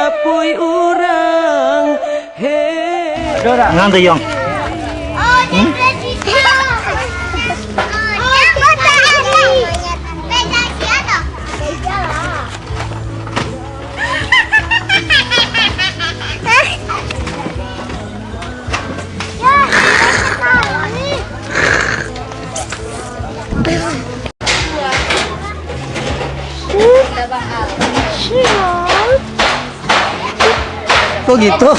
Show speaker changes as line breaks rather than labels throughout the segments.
sapui urang
Ngantu Yong. Kok gitu?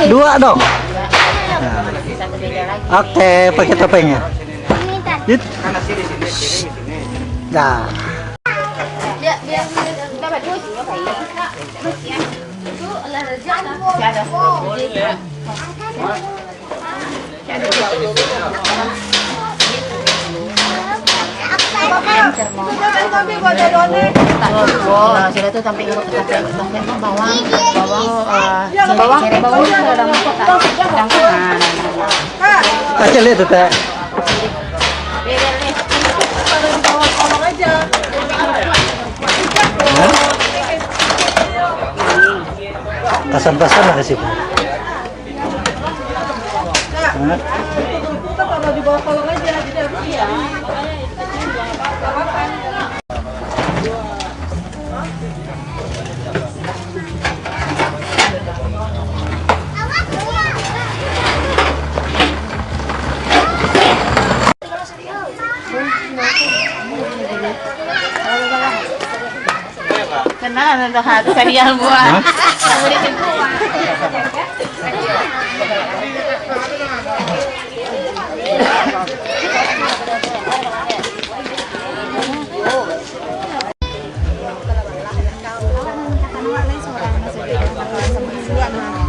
Dua dong. Nah. Oke, pakai topengnya. Yuk. Dah.
Sudah tuh sampai bawang
Aja lihat tuh teh. Pasan-pasan ada sih.
Kalau di bawah kolong aja, jadi harus ya.
Kenal untuk hati serial buah.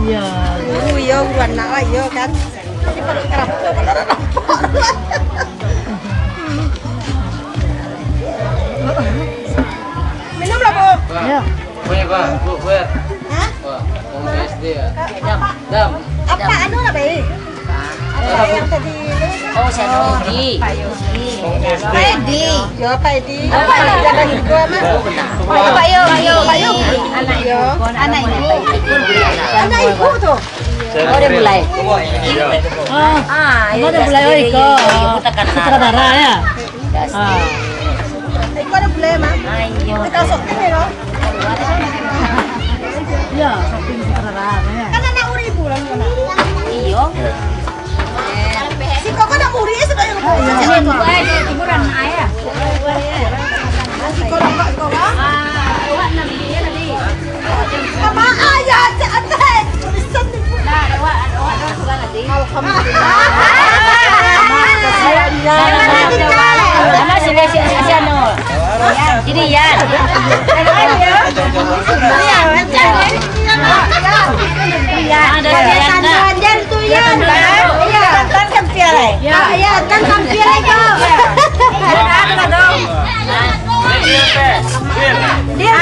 Ya, dulu ya bukan nak ya kan. Ini perlu kerap. Minum lah, Bu.
Ya.
Punya Pak, Bu, buat.
Hah?
Wah, mau SD ya. Dam.
Apa anu lah, Baik? Apa yang tadi?
Oh, saya Edi.
Pak Edi. Ya, Pak Edi. Apa jalan gua mah? Pak Yo. Anak yo. Anak ibu. Anak ibu tuh.
Oh, udah mulai.
Udah mulai Iko.
Sutradara ya.
Iko udah mulai mah.
Ayo.
Kita sok ini loh.
Ya, shopping sutradara ya.
Kan anak uri bulan mana?
Iyo.
Si Koko nak uri sudah yang
Timuran ayah.
Si Koko nak Koko. Sama ayah cantik. Tulisan di
Sama sini Jadi Yan.
Jangan tuh Yan. Iya, kan kampiar. Ya, kan kampiar aja. Apa dong? Dia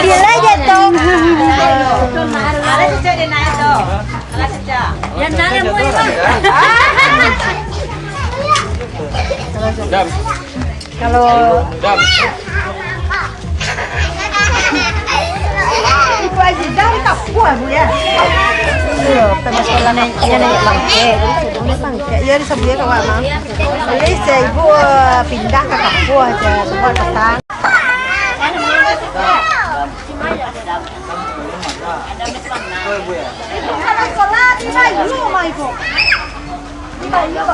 dia aja tuh. Ada saja dia naik tuh. Ada saja.
Yan nanya mo
Dam.
Kalau
Dam.
Ibu Aziz dari Papua Bu ya. Iya, pemasarannya ini bangke. Ya di sebelah kawan mah. Jadi saya ibu pindah ke Papua aja semua datang. Kalau sekolah di Bayu mah ibu. Di Bayu.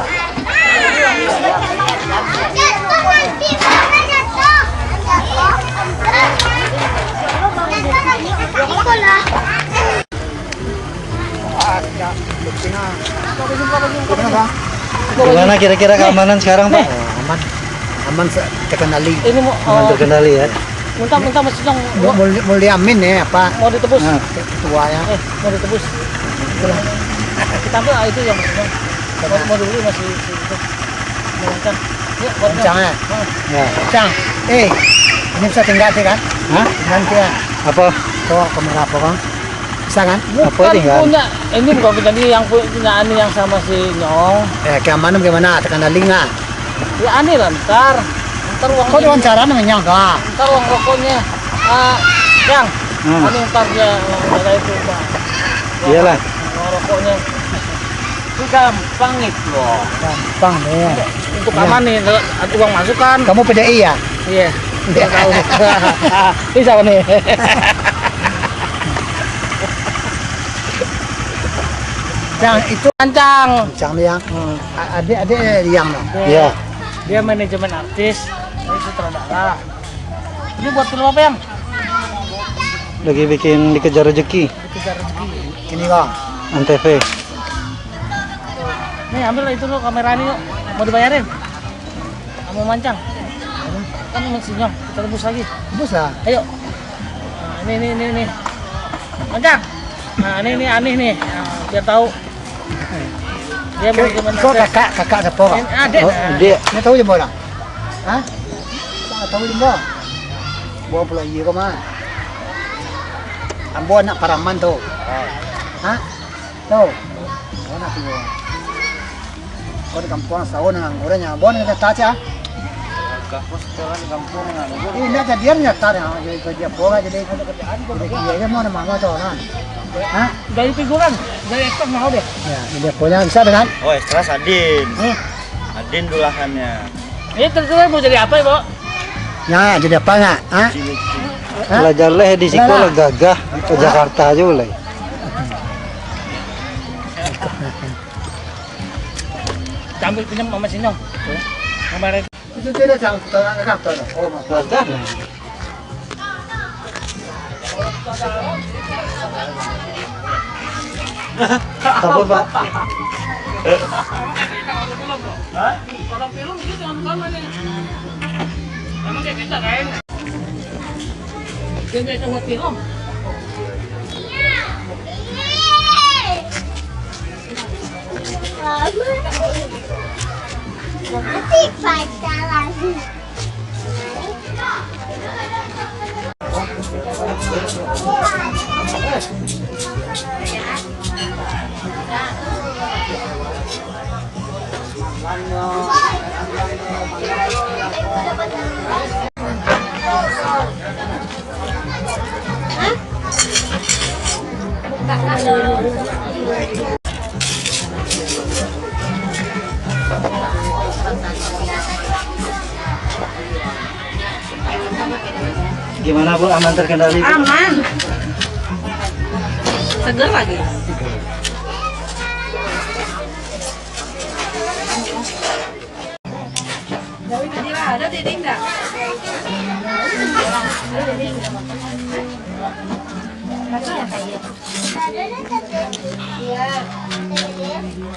Gimana kira-kira keamanan sekarang, Pak?
Aman, aman terkendali.
Ini mau terkendali ya.
Muntah masih dong.
Mau diamin ya apa?
Mau ditebus.
Nah,
Tua ya.
Mau ditebus. Kita ambil itu yang masih dong. Mau dulu masih itu. Kencang. Ya,
Kencang ya.
ya.
Kencang. Ini bisa tinggal sih kan?
Hah?
Nanti ya.
Apa?
Tuh kamera apa kan? Bisa kan?
Apa tinggal?
Punya, ini bukan jadi yang punya Ani yang sama si Nyong.
Keamanan gimana? Terkendali nggak?
Ya Ani lah ntar uang
Kok diwawancara namanya enggak?
ntar uang rokoknya. Yang,
Hmm.
anu ntar dia ada itu Pak.
Iyalah.
Rokoknya
Itu gampang itu loh.
Gampang deh.
untuk aman nih, ada uang masuk kan?
Kamu PDI ya?
Iya. Nggak tahu. Bisa nih.
Yang itu
Kancang.
Cang yang adik-adik yang loh.
Iya.
Dia manajemen artis, ini sutradara. Ini buat film apa yang?
Lagi bikin dikejar rezeki.
Dikejar rezeki.
Ini kok.
Antv.
Nih ambil itu lo kamera ini yuk. Mau dibayarin? Kamu mancang? Kan mesinnya, kita rebus lagi.
Bus lah.
Ayo. Nah, ini. Mancang. Nah, ini aneh nih. Nah, biar tahu. Dia manajemen
Kok
artis.
kakak siapa kok?
Ini adik.
Oh,
Nah,
dia.
Ini tahu je bola. Hah? Tak tahu je bola. Bola pula iya kok mah. Ambo anak paraman tu. Hah? Tahu? Oh nak tu. Kau di kampung sahun dengan orangnya. Bon kita taca.
Kapus jalan kampung nganggur.
Ini nak dia nyata ya. Jadi kerja bola jadi kerjaan kau. Jadi dia mau nama tu kan. Hah?
dari figuran, dari aktor mau deh.
Ya, dia punya bisa dengan.
Oh, extra Adin. Adin dulahannya.
Ini terserah mau jadi apa ya, Bo?
Ya, jadi apa enggak? Hah? Hah?
Belajar lah di sekolah gagah ke Jakarta aja mulai.
Ambil pinjam sama Sinyong. Kemarin
Itu dia jangan kita tu. Oh,
Gagah. Apa Pak?
kalau film itu jangan lama nih. Emang dia kita kan? Dia nggak buat film.
Nanti pacaran.
Gimana Bu, aman terkendali?
Aman. Seger lagi. Ada dinding enggak? Ada ya?